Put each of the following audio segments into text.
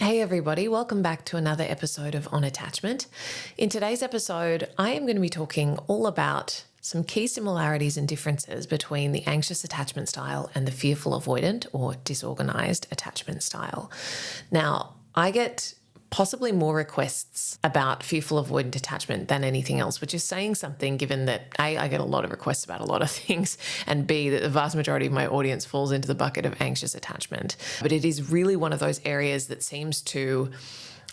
Hey everybody, welcome back to another episode of On Attachment. In today's episode, I am going to be talking all about some key similarities and differences between the anxious attachment style and the fearful avoidant or disorganized attachment style. Now, I get possibly more requests about fearful avoidant attachment than anything else, which is saying something given that A, I get a lot of requests about a lot of things, and B, that the vast majority of my audience falls into the bucket of anxious attachment. But it is really one of those areas that seems to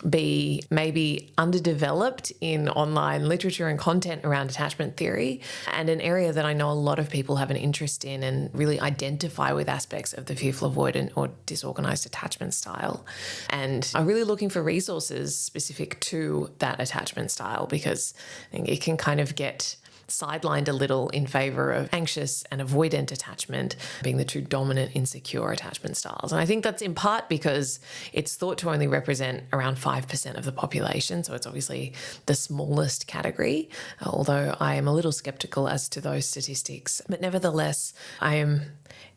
be maybe underdeveloped in online literature and content around attachment theory, and an area that I know a lot of people have an interest in and really identify with aspects of the fearful avoidant or disorganized attachment style, and are really looking for resources specific to that attachment style, because I think it can kind of get sidelined a little in favor of anxious and avoidant attachment being the two dominant insecure attachment styles. And I think that's in part because it's thought to only represent around 5% of the population. So it's obviously the smallest category, although I am a little skeptical as to those statistics. But nevertheless, I am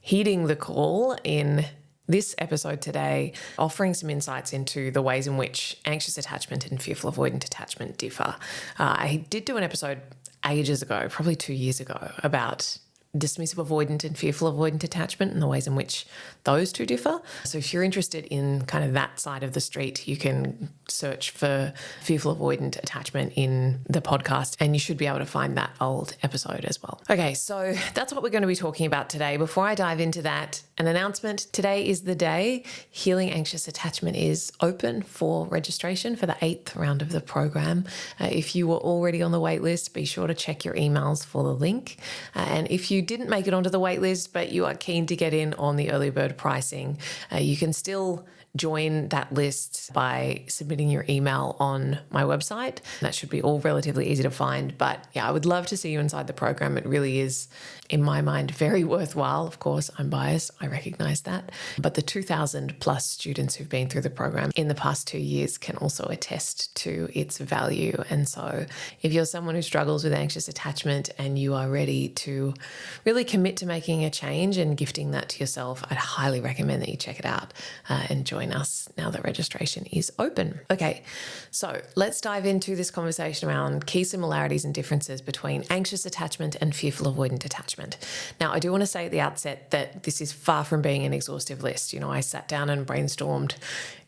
heeding the call in this episode today, offering some insights into the ways in which anxious attachment and fearful avoidant attachment differ. I did do an episode ages ago, probably 2 years ago, about dismissive avoidant and fearful avoidant attachment and the ways in which those two differ. So if you're interested in kind of that side of the street, you can search for fearful avoidant attachment in the podcast and you should be able to find that old episode as well. Okay, so that's what we're going to be talking about today. Before I dive into that, an announcement. Today is the day Healing Anxious Attachment is open for registration for the 8th round of the program. If you were already on the wait list, be sure to check your emails for the link. And if you didn't make it onto the wait list, but you are keen to get in on the early bird pricing, you can still join that list by submitting your email on my website. That should be all relatively easy to find. But yeah, I would love to see you inside the program. It really is, in my mind, very worthwhile. Of course, I'm biased. I recognize that. But the 2,000 plus students who've been through the program in the past 2 years can also attest to its value. And so if you're someone who struggles with anxious attachment and you are ready to really commit to making a change and gifting that to yourself, I'd highly recommend that you check it out and join us now that registration is open. Okay, so let's dive into this conversation around key similarities and differences between anxious attachment and fearful avoidant attachment. Now, I do want to say at the outset that this is far from being an exhaustive list. You know, I sat down and brainstormed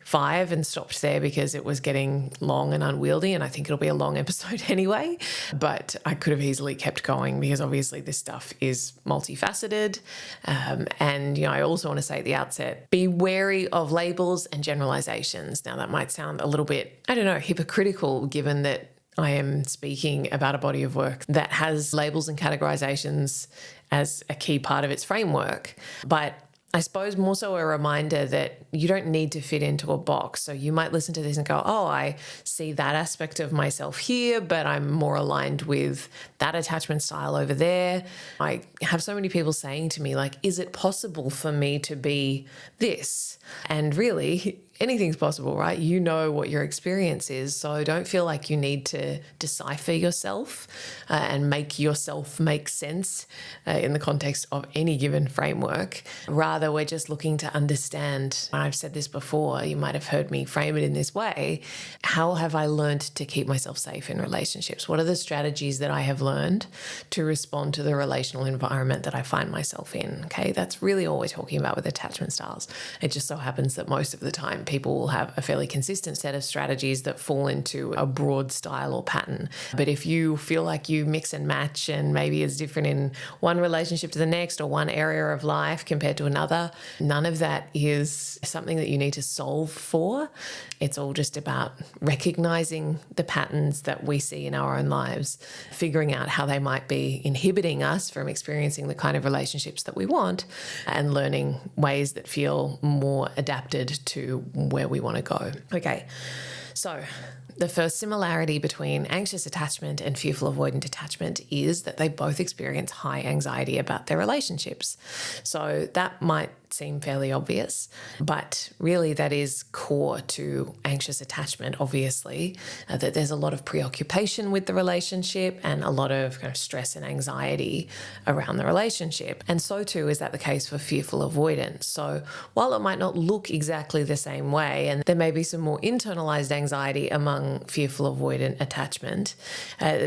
5 and stopped there because it was getting long and unwieldy, and I think it'll be a long episode anyway, but I could have easily kept going because obviously this stuff is multifaceted. And, you know, I also want to say at the outset, be wary of labels and generalizations. Now, that might sound a little bit, I don't know, hypocritical given that I am speaking about a body of work that has labels and categorizations as a key part of its framework, but I suppose more so a reminder that you don't need to fit into a box. So you might listen to this and go, oh, I see that aspect of myself here, but I'm more aligned with that attachment style over there. I have so many people saying to me, like, is it possible for me to be this? And really, anything's possible, right? You know what your experience is, so don't feel like you need to decipher yourself and make yourself make sense in the context of any given framework. Rather, we're just looking to understand, and I've said this before, you might have heard me frame it in this way, how have I learned to keep myself safe in relationships? What are the strategies that I have learned to respond to the relational environment that I find myself in? Okay, that's really all we're talking about with attachment styles. It just so happens that most of the time people will have a fairly consistent set of strategies that fall into a broad style or pattern. But if you feel like you mix and match and maybe it's different in one relationship to the next or one area of life compared to another, none of that is something that you need to solve for. It's all just about recognizing the patterns that we see in our own lives, figuring out how they might be inhibiting us from experiencing the kind of relationships that we want, and learning ways that feel more adapted to where we want to go. Okay, so the first similarity between anxious attachment and fearful avoidant attachment is that they both experience high anxiety about their relationships. So that might seem fairly obvious, but really that is core to anxious attachment, obviously, that there's a lot of preoccupation with the relationship and a lot of kind of stress and anxiety around the relationship. And so too is that the case for fearful avoidance. So while it might not look exactly the same way, and there may be some more internalized anxiety among fearful avoidant attachment,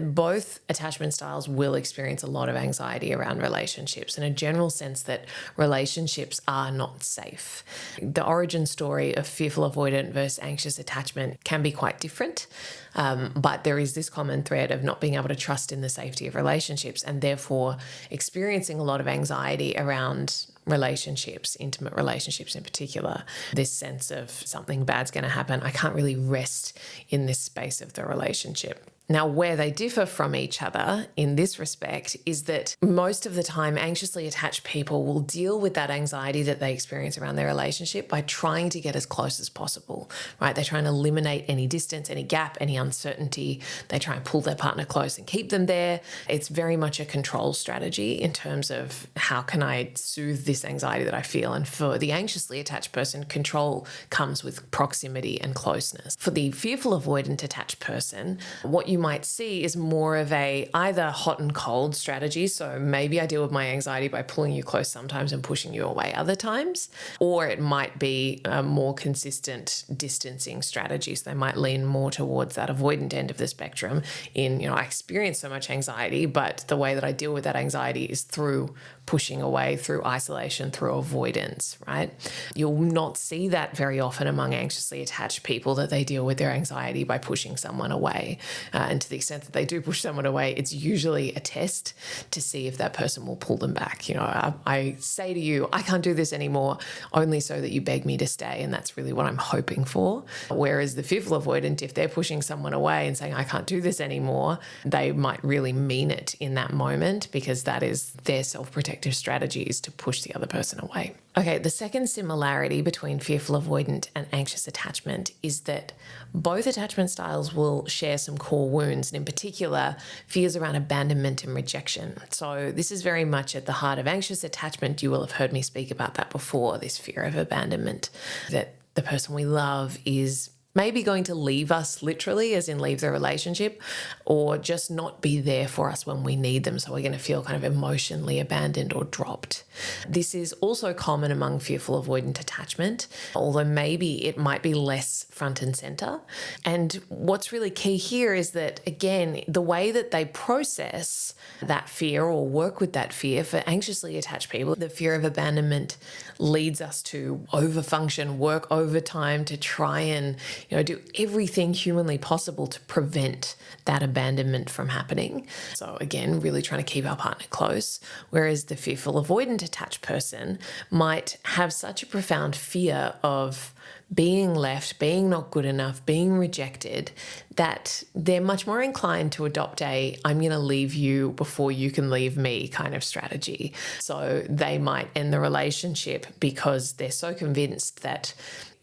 both attachment styles will experience a lot of anxiety around relationships in a general sense that relationships are not safe. The origin story of fearful avoidant versus anxious attachment can be quite different, but there is this common thread of not being able to trust in the safety of relationships and therefore experiencing a lot of anxiety around relationships, intimate relationships in particular. This sense of something bad's going to happen. I can't really rest in this space of the relationship. Now, where they differ from each other in this respect is that most of the time, anxiously attached people will deal with that anxiety that they experience around their relationship by trying to get as close as possible, right? They try and eliminate any distance, any gap, any uncertainty. They try and pull their partner close and keep them there. It's very much a control strategy in terms of how can I soothe this anxiety that I feel. And for the anxiously attached person, control comes with proximity and closeness. For the fearful avoidant attached person, what you might see is more of a either hot and cold strategy. So maybe I deal with my anxiety by pulling you close sometimes and pushing you away other times, or it might be a more consistent distancing strategy. So they might lean more towards that avoidant end of the spectrum in, I experience so much anxiety, but the way that I deal with that anxiety is through pushing away, through isolation, through avoidance, right? You'll not see that very often among anxiously attached people, that they deal with their anxiety by pushing someone away. And to the extent that they do push someone away, it's usually a test to see if that person will pull them back. I say to you, I can't do this anymore, only so that you beg me to stay. And that's really what I'm hoping for. Whereas the fearful avoidant, if they're pushing someone away and saying, I can't do this anymore, they might really mean it in that moment, because that is their self-protective strategies to push the other person away. Okay, the second similarity between fearful avoidant and anxious attachment is that both attachment styles will share some core wounds, and in particular, fears around abandonment and rejection. So this is very much at the heart of anxious attachment. You will have heard me speak about that before, this fear of abandonment, that the person we love is maybe going to leave us literally, as in leave the relationship, or just not be there for us when we need them. So we're going to feel kind of emotionally abandoned or dropped. This is also common among fearful avoidant attachment, although maybe it might be less front and center. And what's really key here is that, again, the way that they process that fear or work with that fear, for anxiously attached people, the fear of abandonment leads us to overfunction, work overtime to try and do everything humanly possible to prevent that abandonment from happening. So again, really trying to keep our partner close. Whereas the fearful avoidant attached person might have such a profound fear of being left, being not good enough, being rejected, that they're much more inclined to adopt a I'm going to leave you before you can leave me kind of strategy. So they might end the relationship because they're so convinced that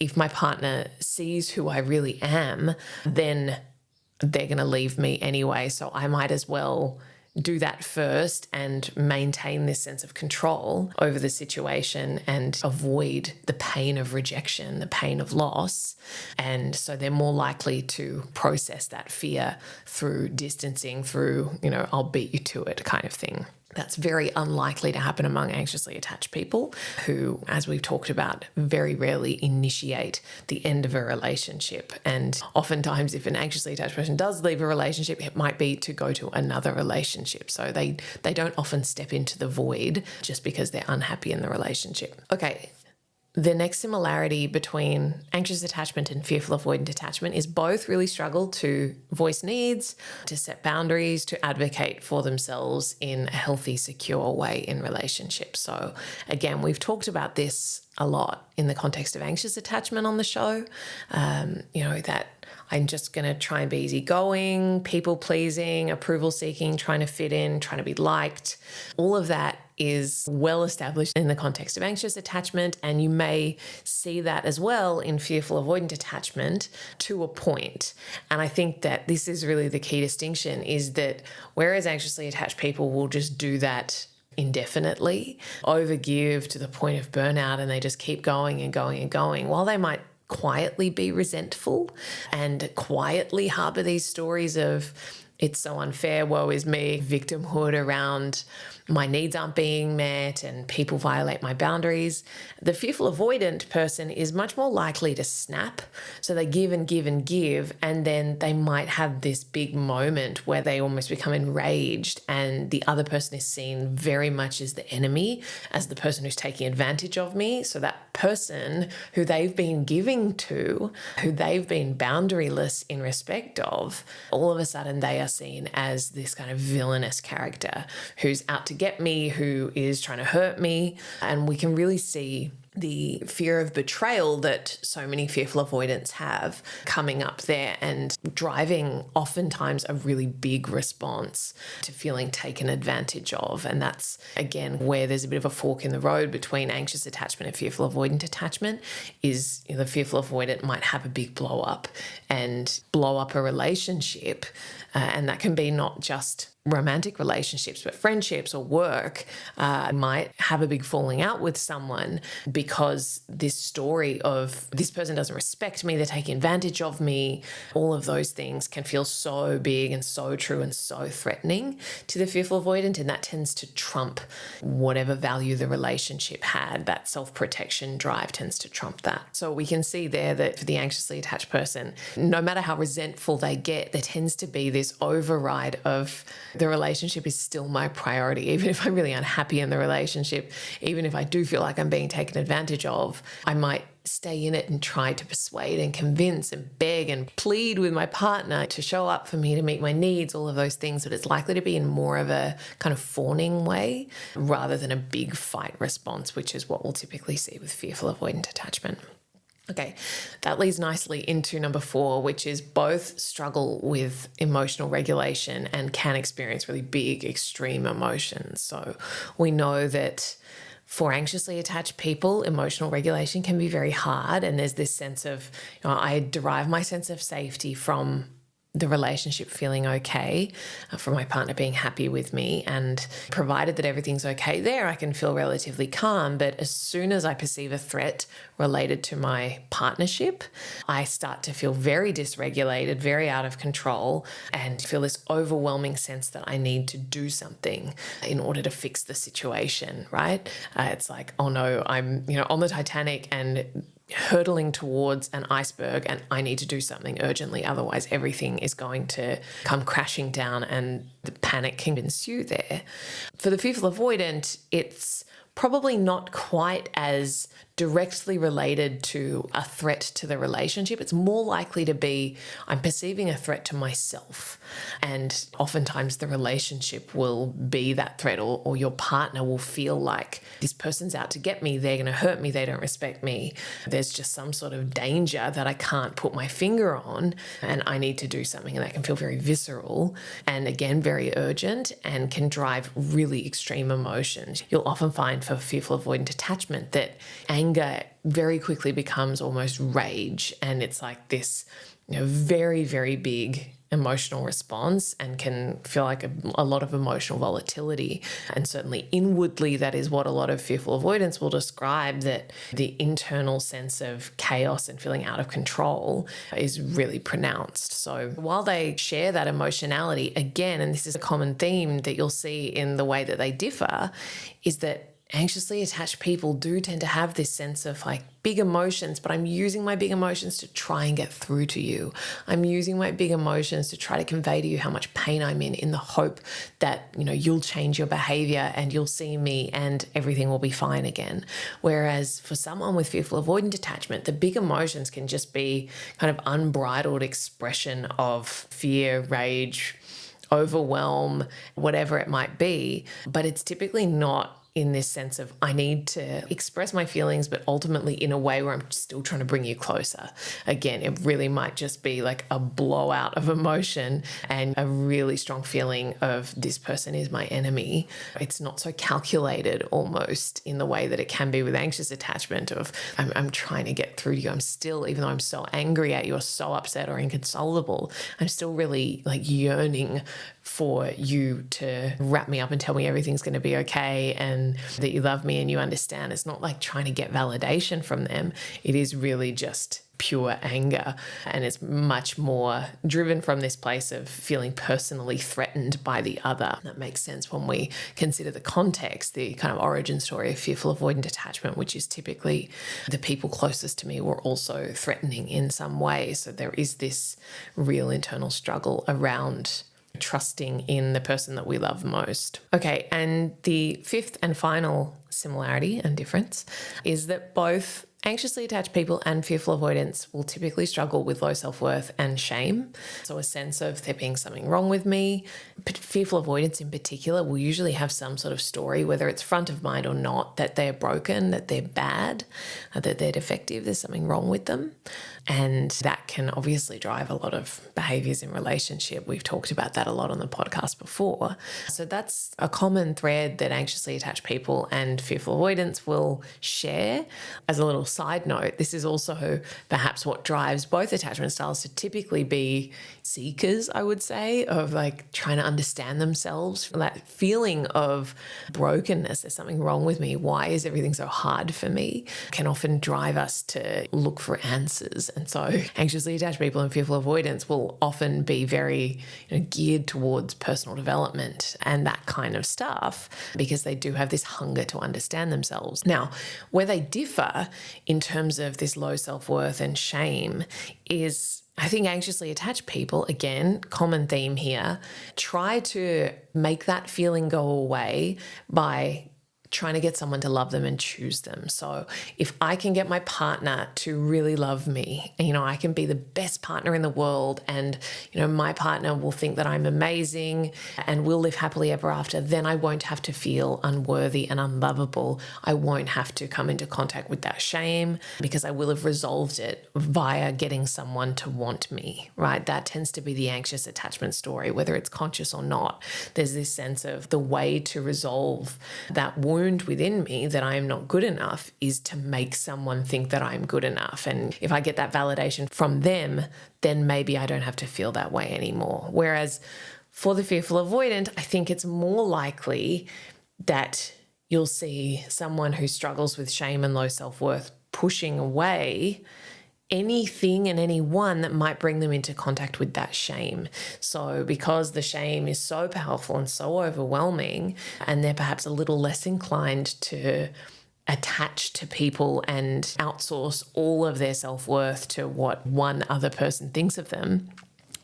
if my partner sees who I really am, then they're going to leave me anyway. So I might as well do that first and maintain this sense of control over the situation and avoid the pain of rejection, the pain of loss. And so they're more likely to process that fear through distancing, through, I'll beat you to it kind of thing. That's very unlikely to happen among anxiously attached people who, as we've talked about, very rarely initiate the end of a relationship. And oftentimes, if an anxiously attached person does leave a relationship, it might be to go to another relationship. So they don't often step into the void just because they're unhappy in the relationship. Okay. The next similarity between anxious attachment and fearful avoidant attachment is both really struggle to voice needs, to set boundaries, to advocate for themselves in a healthy, secure way in relationships. So again, we've talked about this a lot in the context of anxious attachment on the show, that I'm just going to try and be easygoing, people-pleasing, approval-seeking, trying to fit in, trying to be liked. All of that is well established in the context of anxious attachment, and you may see that as well in fearful avoidant attachment to a point. And I think that this is really the key distinction, is that whereas anxiously attached people will just do that indefinitely, overgive to the point of burnout, and they just keep going and going and going. While they might quietly be resentful and quietly harbor these stories of it's so unfair, woe is me, victimhood around my needs aren't being met and people violate my boundaries, the fearful avoidant person is much more likely to snap. So they give and give and give, and then they might have this big moment where they almost become enraged, and the other person is seen very much as the enemy, as the person who's taking advantage of me. So that person who they've been giving to, who they've been boundaryless in respect of, all of a sudden they are seen as this kind of villainous character who's out to get me, who is trying to hurt me. And we can really see the fear of betrayal that so many fearful avoidants have coming up there and driving oftentimes a really big response to feeling taken advantage of. And that's, again, where there's a bit of a fork in the road between anxious attachment and fearful avoidant attachment is, the fearful avoidant might have a big blow up and blow up a relationship. And that can be not just romantic relationships, but friendships or work. Might have a big falling out with someone because this story of this person doesn't respect me, they're taking advantage of me, all of those things can feel so big and so true and so threatening to the fearful avoidant, and that tends to trump whatever value the relationship had. That self-protection drive tends to trump that. So we can see there that for the anxiously attached person, no matter how resentful they get, there tends to be this override of the relationship is still my priority. Even if I'm really unhappy in the relationship, even if I do feel like I'm being taken advantage of, I might stay in it and try to persuade and convince and beg and plead with my partner to show up for me, to meet my needs, all of those things. But it's likely to be in more of a kind of fawning way rather than a big fight response, which is what we'll typically see with fearful avoidant attachment. Okay, that leads nicely into number 4, which is both struggle with emotional regulation and can experience really big, extreme emotions. So we know that for anxiously attached people, emotional regulation can be very hard. And there's this sense of, I derive my sense of safety from the relationship feeling okay, from my partner being happy with me, and provided that everything's okay there, I can feel relatively calm. But as soon as I perceive a threat related to my partnership, I start to feel very dysregulated, very out of control, and feel this overwhelming sense that I need to do something in order to fix the situation, right? It's like, oh no, I'm on the Titanic and hurtling towards an iceberg, and I need to do something urgently, otherwise everything is going to come crashing down and the panic can ensue there. For the fearful avoidant, it's probably not quite as directly related to a threat to the relationship. It's more likely to be, I'm perceiving a threat to myself. And oftentimes the relationship will be that threat, or your partner will feel like this person's out to get me, they're going to hurt me, they don't respect me. There's just some sort of danger that I can't put my finger on, and I need to do something. And that can feel very visceral and, again, very urgent, and can drive really extreme emotions. You'll often find for fearful avoidant attachment that anger very quickly becomes almost rage, and it's like this very, very big emotional response, and can feel like a lot of emotional volatility. And certainly inwardly, that is what a lot of fearful avoidants will describe, that the internal sense of chaos and feeling out of control is really pronounced. So while they share that emotionality, again, and this is a common theme that you'll see in the way that they differ, is that anxiously attached people do tend to have this sense of like big emotions, but I'm using my big emotions to try and get through to you. I'm using my big emotions to try to convey to you how much pain I'm in the hope that, you'll change your behavior and you'll see me and everything will be fine again. Whereas for someone with fearful avoidant attachment, the big emotions can just be kind of unbridled expression of fear, rage, overwhelm, whatever it might be, but it's typically not in this sense of I need to express my feelings, but ultimately in a way where I'm still trying to bring you closer. Again, it really might just be like a blowout of emotion and a really strong feeling of this person is my enemy. It's not so calculated almost in the way that it can be with anxious attachment of I'm trying to get through to you. I'm still, even though I'm so angry at you or so upset or inconsolable, I'm still really like yearning for you to wrap me up and tell me everything's going to be okay and that you love me and you understand. It's not like trying to get validation from them. It is really just pure anger, and it's much more driven from this place of feeling personally threatened by the other. That makes sense when we consider the context, the kind of origin story of fearful avoidant attachment, which is typically the people closest to me were also threatening in some way. So there is this real internal struggle around trusting in the person that we love most. Okay, and the fifth and final similarity and difference is that both anxiously attached people and fearful avoidance will typically struggle with low self-worth and shame. So a sense of there being something wrong with me. But fearful avoidance in particular will usually have some sort of story, whether it's front of mind or not, that they're broken, that they're bad, that they're defective, there's something wrong with them. And that can obviously drive a lot of behaviors in relationship. We've talked about that a lot on the podcast before. So that's a common thread that anxiously attached people and fearful avoidance will share. As a little side note, this is also perhaps what drives both attachment styles to typically be seekers, I would say, of like trying to understand themselves. That feeling of brokenness, there's something wrong with me, why is everything so hard for me, can often drive us to look for answers. And so anxiously attached people and fearful avoidance will often be very geared towards personal development and that kind of stuff because they do have this hunger to understand themselves. Now, where they differ in terms of this low self-worth and shame is, I think anxiously attached people, again, common theme here, try to make that feeling go away by trying to get someone to love them and choose them. So if I can get my partner to really love me, I can be the best partner in the world and, my partner will think that I'm amazing and we'll live happily ever after, then I won't have to feel unworthy and unlovable. I won't have to come into contact with that shame because I will have resolved it via getting someone to want me, right? That tends to be the anxious attachment story, whether it's conscious or not. There's this sense of the way to resolve that wound within me that I am not good enough is to make someone think that I'm good enough. And if I get that validation from them, then maybe I don't have to feel that way anymore. Whereas for the fearful avoidant, I think it's more likely that you'll see someone who struggles with shame and low self-worth pushing away anything and anyone that might bring them into contact with that shame. So because the shame is so powerful and so overwhelming, and they're perhaps a little less inclined to attach to people and outsource all of their self-worth to what one other person thinks of them,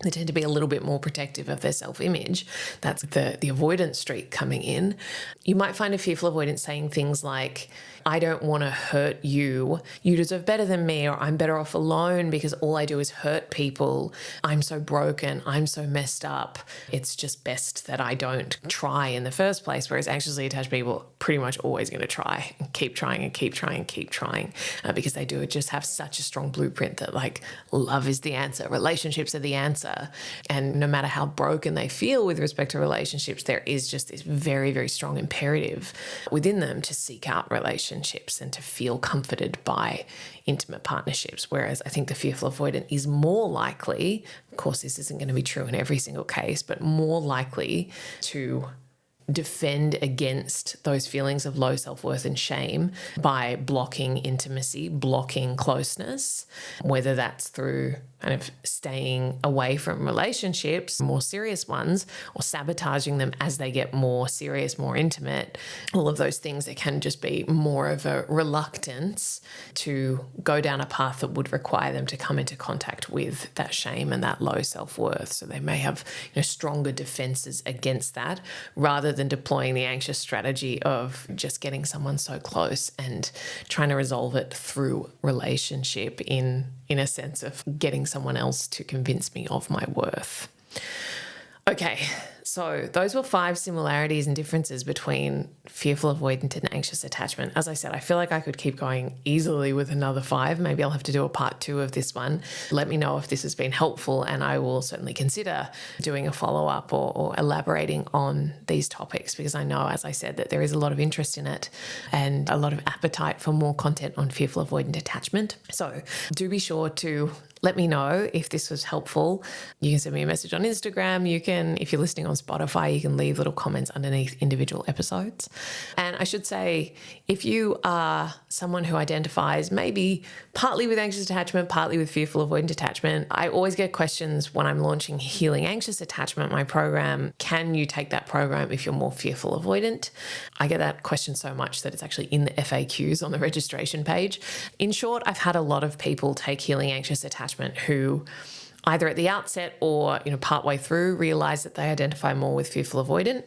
they tend to be a little bit more protective of their self-image. That's the avoidance streak coming in. You might find a fearful avoidant saying things like, I don't want to hurt you. You deserve better than me, or I'm better off alone because all I do is hurt people. I'm so broken. I'm so messed up. It's just best that I don't try in the first place. Whereas anxiously attached people are pretty much always going to try and keep trying and keep trying and keep trying because they do just have such a strong blueprint that like love is the answer. Relationships are the answer. And no matter how broken they feel with respect to relationships, there is just this very, very strong imperative within them to seek out relationships and to feel comforted by intimate partnerships. Whereas I think the fearful avoidant is more likely, of course this isn't going to be true in every single case, but more likely to defend against those feelings of low self-worth and shame by blocking intimacy, blocking closeness, whether that's through kind of staying away from relationships, more serious ones, or sabotaging them as they get more serious, more intimate. All of those things, there can just be more of a reluctance to go down a path that would require them to come into contact with that shame and that low self-worth. So they may have stronger defenses against that rather than deploying the anxious strategy of just getting someone so close and trying to resolve it through relationship in a sense of getting someone else to convince me of my worth. Okay, So those were 5 similarities and differences between fearful avoidant and anxious attachment. As I said, I feel like I could keep going easily with another 5. Maybe I'll have to do a part 2 of this one. Let me know if this has been helpful, and I will certainly consider doing a follow-up or elaborating on these topics, because I know, as I said, that there is a lot of interest in it and a lot of appetite for more content on fearful avoidant attachment. So do be sure to let me know if this was helpful. You can send me a message on Instagram. You can, if you're listening on Spotify, you can leave little comments underneath individual episodes. And I should say, if you are someone who identifies maybe partly with anxious attachment, partly with fearful avoidant attachment, I always get questions when I'm launching Healing Anxious Attachment, my program. Can you take that program if you're more fearful avoidant? I get that question so much that it's actually in the FAQs on the registration page. In short, I've had a lot of people take Healing Anxious Attachment who either at the outset or partway through realize that they identify more with fearful avoidant.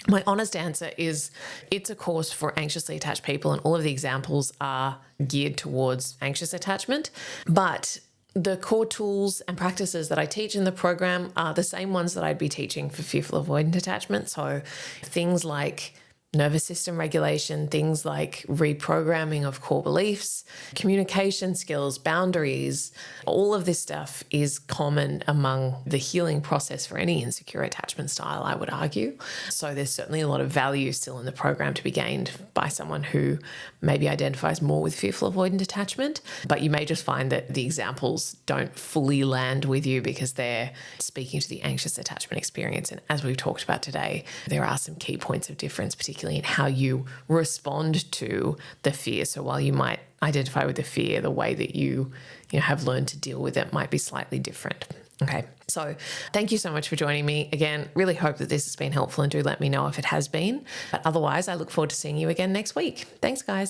My honest answer is it's a course for anxiously attached people, and all of the examples are geared towards anxious attachment. But the core tools and practices that I teach in the program are the same ones that I'd be teaching for fearful avoidant attachment. So things like nervous system regulation, things like reprogramming of core beliefs, communication skills, boundaries, all of this stuff is common among the healing process for any insecure attachment style, I would argue. So there's certainly a lot of value still in the program to be gained by someone who maybe identifies more with fearful avoidant attachment, but you may just find that the examples don't fully land with you because they're speaking to the anxious attachment experience. And as we've talked about today, there are some key points of difference, particularly in how you respond to the fear. So while you might identify with the fear, the way that you have learned to deal with it might be slightly different. Okay, so thank you so much for joining me. Again, really hope that this has been helpful, and do let me know if it has been. But otherwise, I look forward to seeing you again next week. Thanks, guys.